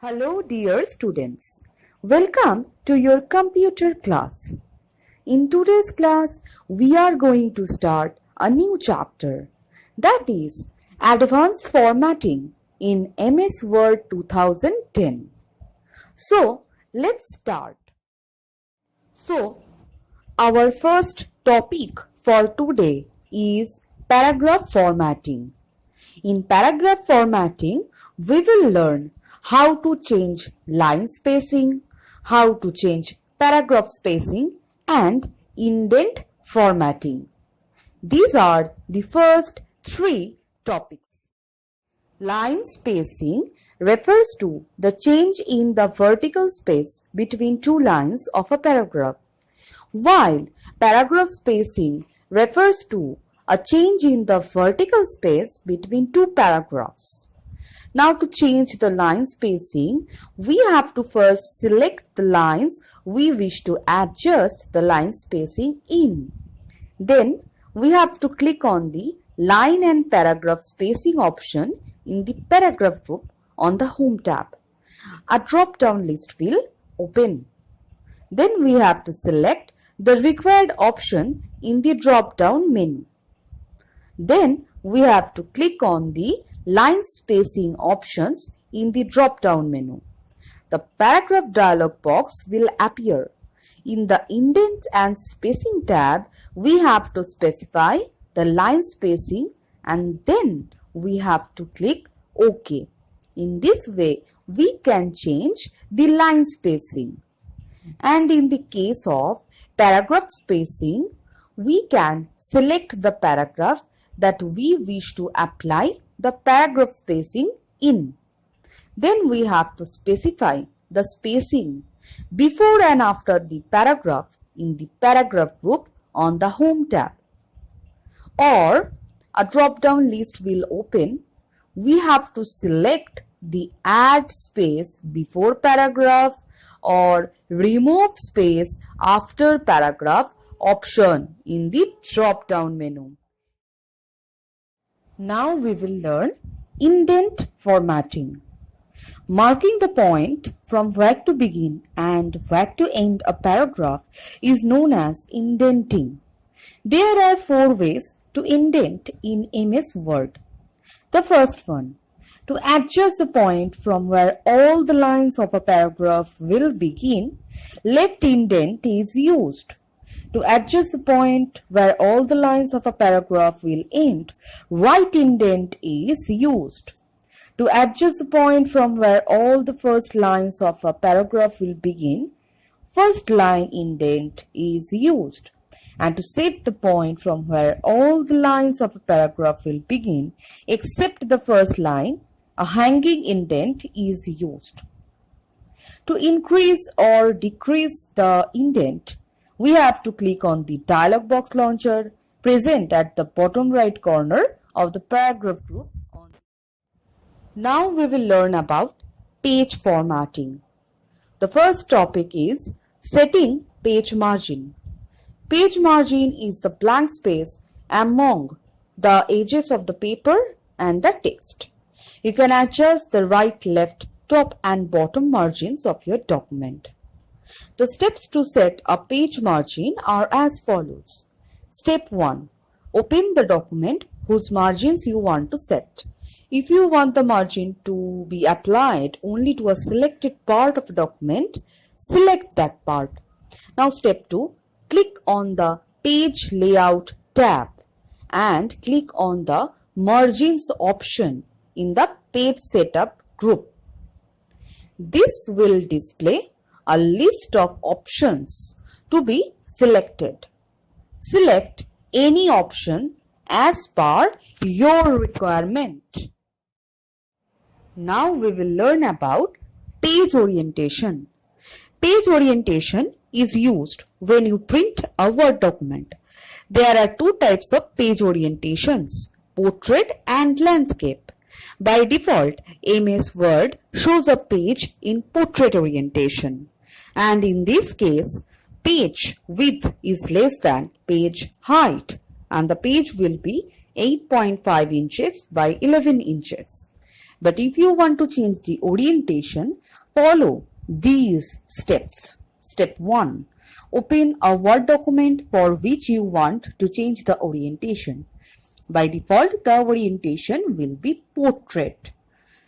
Hello dear students, welcome to your computer class. In today's class, we are going to start a new chapter, that is Advanced Formatting in MS Word 2010. So, let's start. So, our first topic for today is paragraph formatting. In paragraph formatting, we will learn how to change line spacing, how to change paragraph spacing, and indent formatting. These are the first three topics. Line spacing refers to the change in the vertical space between two lines of a paragraph, while paragraph spacing refers to a change in the vertical space between two paragraphs. Now, to change the line spacing, we have to first select the lines we wish to adjust the line spacing in. Then, we have to click on the line and paragraph spacing option in the paragraph group on the Home tab. A drop-down list will open. Then, we have to select the required option in the drop-down menu. Then, we have to click on the line spacing options in the drop-down menu. The paragraph dialog box will appear. In the Indent and Spacing tab, we have to specify the line spacing and then we have to click OK. In this way, we can change the line spacing. And in the case of paragraph spacing, we can select the paragraph that we wish to apply the paragraph spacing in. Then we have to specify the spacing before and after the paragraph in the paragraph group on the Home tab. Or a drop-down list will open. We have to select the Add Space Before Paragraph or Remove Space After Paragraph option in the drop-down menu. Now we will learn indent formatting. Marking the point from where to begin and where to end a paragraph is known as indenting. There are four ways to indent in MS Word. The first one, to adjust the point from where all the lines of a paragraph will begin, left indent is used. To adjust the point where all the lines of a paragraph will end, right indent is used. To adjust the point from where all the first lines of a paragraph will begin, first line indent is used. And to set the point from where all the lines of a paragraph will begin, except the first line, a hanging indent is used. To increase or decrease the indent, we have to click on the dialog box launcher present at the bottom right corner of the paragraph group. Now we will learn about page formatting. The first topic is setting page margin. Page margin is the blank space among the edges of the paper and the text. You can adjust the right, left, top and bottom margins of your document. The steps to set a page margin are as follows. Step 1. Open the document whose margins you want to set. If you want the margin to be applied only to a selected part of a document, select that part. Now step 2. Click on the Page Layout tab and click on the Margins option in the Page Setup group. This will display a list of options to be selected. Select any option as per your requirement. Now we will learn about page orientation. Page orientation is used when you print a Word document. There are two types of page orientations, portrait and landscape. By default, MS Word shows a page in portrait orientation. And in this case, page width is less than page height and the page will be 8.5 inches by 11 inches. But if you want to change the orientation, follow these steps. Step 1. Open a Word document for which you want to change the orientation. By default, the orientation will be portrait.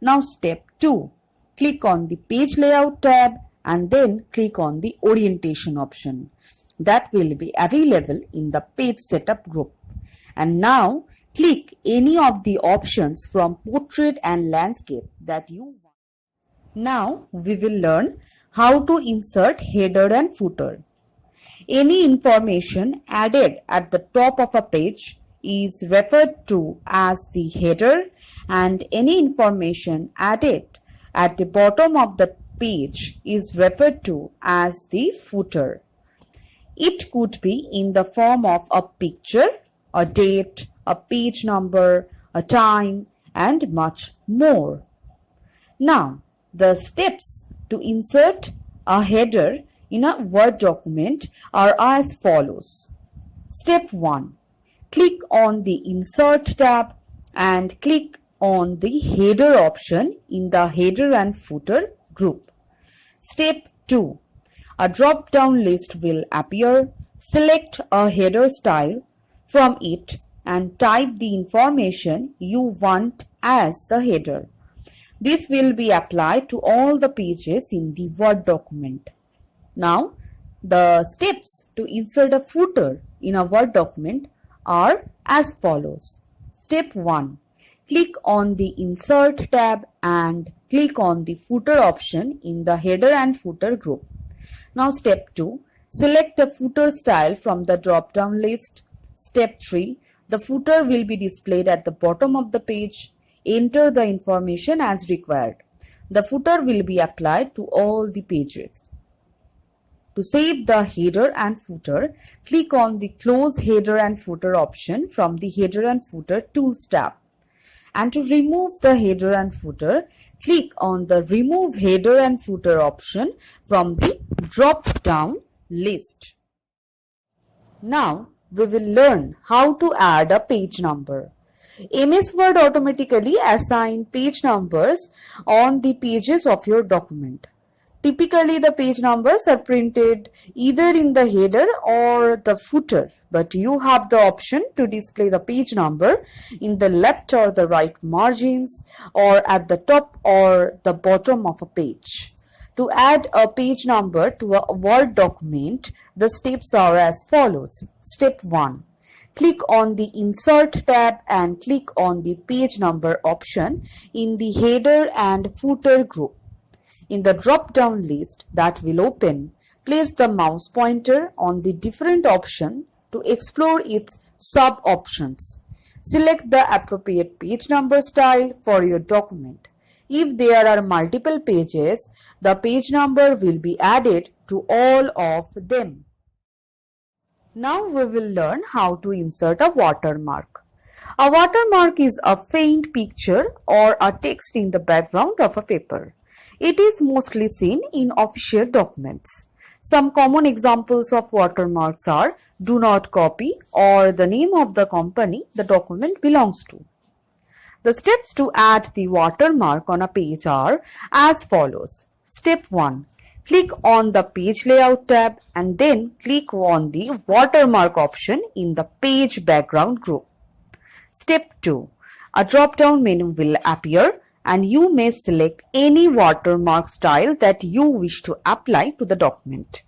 Now step 2. Click on the Page Layout tab and then click on the Orientation option. That will be available in the Page Setup group. And now click any of the options from Portrait and Landscape that you want. Now we will learn how to insert header and footer. Any information added at the top of a page is referred to as the header, and any information added at the bottom of the page is referred to as the footer. It could be in the form of a picture, a date, a page number, a time, and much more. Now, the steps to insert a header in a Word document are as follows. Step 1. Click on the Insert tab and click on the Header option in the Header and Footer group. Step 2. A drop-down list will appear. Select a header style from it and type the information you want as the header. This will be applied to all the pages in the Word document. Now, the steps to insert a footer in a Word document are as follows. Step 1. Click on the Insert tab and click on the Footer option in the Header and Footer group. Now step 2. Select a footer style from the drop-down list. Step 3. The footer will be displayed at the bottom of the page. Enter the information as required. The footer will be applied to all the pages. To save the header and footer, click on the Close Header and Footer option from the Header and Footer Tools tab. And to remove the header and footer, click on the Remove Header and Footer option from the drop-down list. Now, we will learn how to add a page number. MS Word automatically assigns page numbers on the pages of your document. Typically, the page numbers are printed either in the header or the footer, but you have the option to display the page number in the left or the right margins or at the top or the bottom of a page. To add a page number to a Word document, the steps are as follows. Step 1. Click on the Insert tab and click on the Page Number option in the Header and Footer group. In the drop-down list that will open, place the mouse pointer on the different option to explore its sub-options. Select the appropriate page number style for your document. If there are multiple pages, the page number will be added to all of them. Now we will learn how to insert a watermark. A watermark is a faint picture or a text in the background of a paper. It is mostly seen in official documents. Some common examples of watermarks are do not copy or the name of the company the document belongs to. The steps to add the watermark on a page are as follows. Step 1. Click on the Page Layout tab and then click on the Watermark option in the Page Background group. Step 2. A drop-down menu will appear and you may select any watermark style that you wish to apply to the document.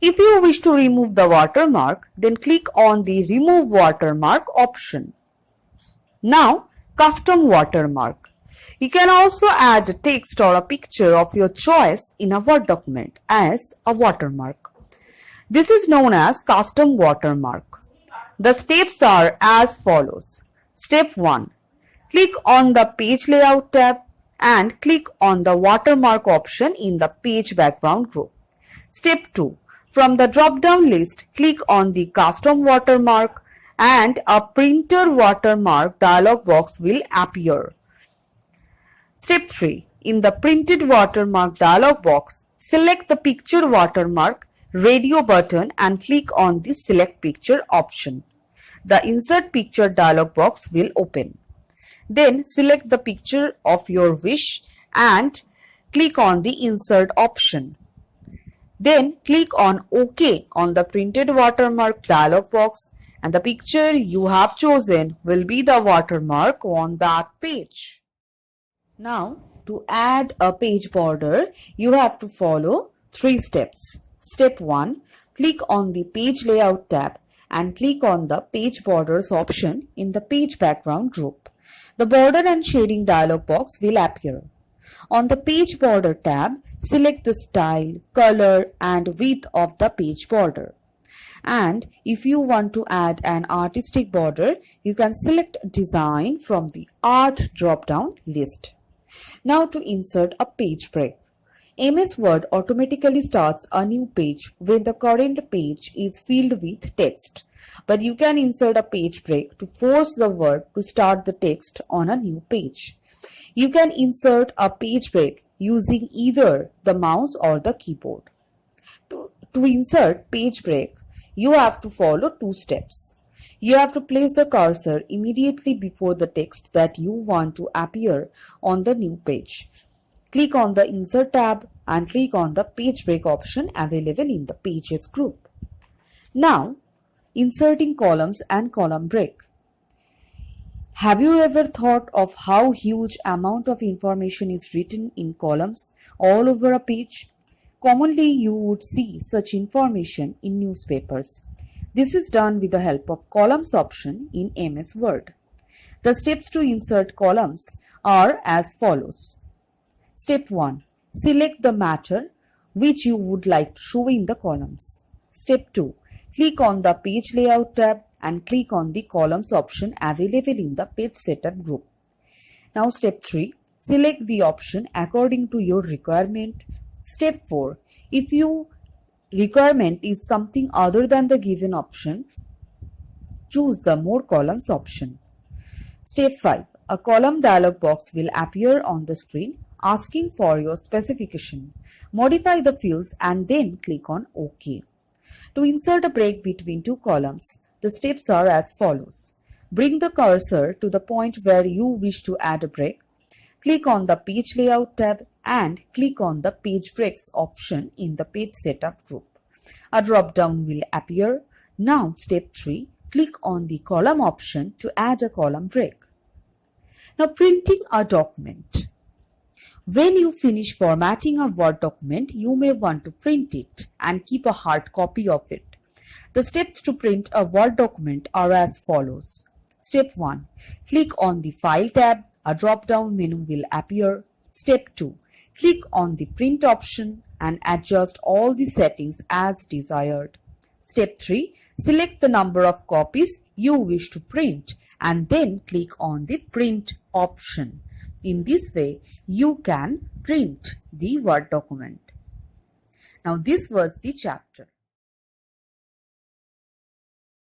If you wish to remove the watermark, then click on the Remove Watermark option. Now, Custom Watermark. You can also add a text or a picture of your choice in a Word document as a watermark. This is known as Custom Watermark. The steps are as follows. Step 1. Click on the Page Layout tab and click on the Watermark option in the Page Background group. Step 2. From the drop-down list, click on the Custom Watermark and a Printer Watermark dialog box will appear. Step 3. In the Printed Watermark dialog box, select the Picture Watermark radio button and click on the Select Picture option. The Insert Picture dialog box will open. Then select the picture of your wish and click on the insert option. Then click on OK on the printed watermark dialog box, and the picture you have chosen will be the watermark on that page. Now, to add a page border, you have to follow 3 steps. Step 1. Click on the Page Layout tab and click on the Page Borders option in the Page Background group. The border and shading dialog box will appear. On the Page Border tab, select the style, color and width of the page border. And if you want to add an artistic border, you can select Design from the Art drop-down list. Now to insert a page break. MS Word automatically starts a new page when the current page is filled with text. But you can insert a page break to force the Word to start the text on a new page. You can insert a page break using either the mouse or the keyboard. To insert page break, you have to follow 2 steps. You have to place the cursor immediately before the text that you want to appear on the new page. Click on the Insert tab and click on the Page Break option available in the Pages group. Now, inserting columns and column break. Have you ever thought of how huge amount of information is written in columns all over a page? Commonly, you would see such information in newspapers. This is done with the help of Columns option in MS Word. The steps to insert columns are as follows. Step 1. Select the matter which you would like to show in the columns. Step 2. Click on the Page Layout tab and click on the Columns option available in the Page Setup group. Now step 3. Select the option according to your requirement. Step 4. If your requirement is something other than the given option, choose the More Columns option. Step 5. A column dialog box will appear on the screen asking for your specification. Modify the fields and then click on OK. To insert a break between 2 columns, the steps are as follows. Bring the cursor to the point where you wish to add a break. Click on the Page Layout tab and click on the Page Breaks option in the Page Setup group. A drop-down will appear. Now, step 3. Click on the Column option to add a column break. Now, printing a document. When you finish formatting a Word document, you may want to print it and keep a hard copy of it. The steps to print a Word document are as follows. Step 1. Click on the File tab. A drop-down menu will appear. Step 2. Click on the Print option and adjust all the settings as desired. Step 3. Select the number of copies you wish to print and then click on the Print option. In this way, you can print the Word document. Now, this was the chapter.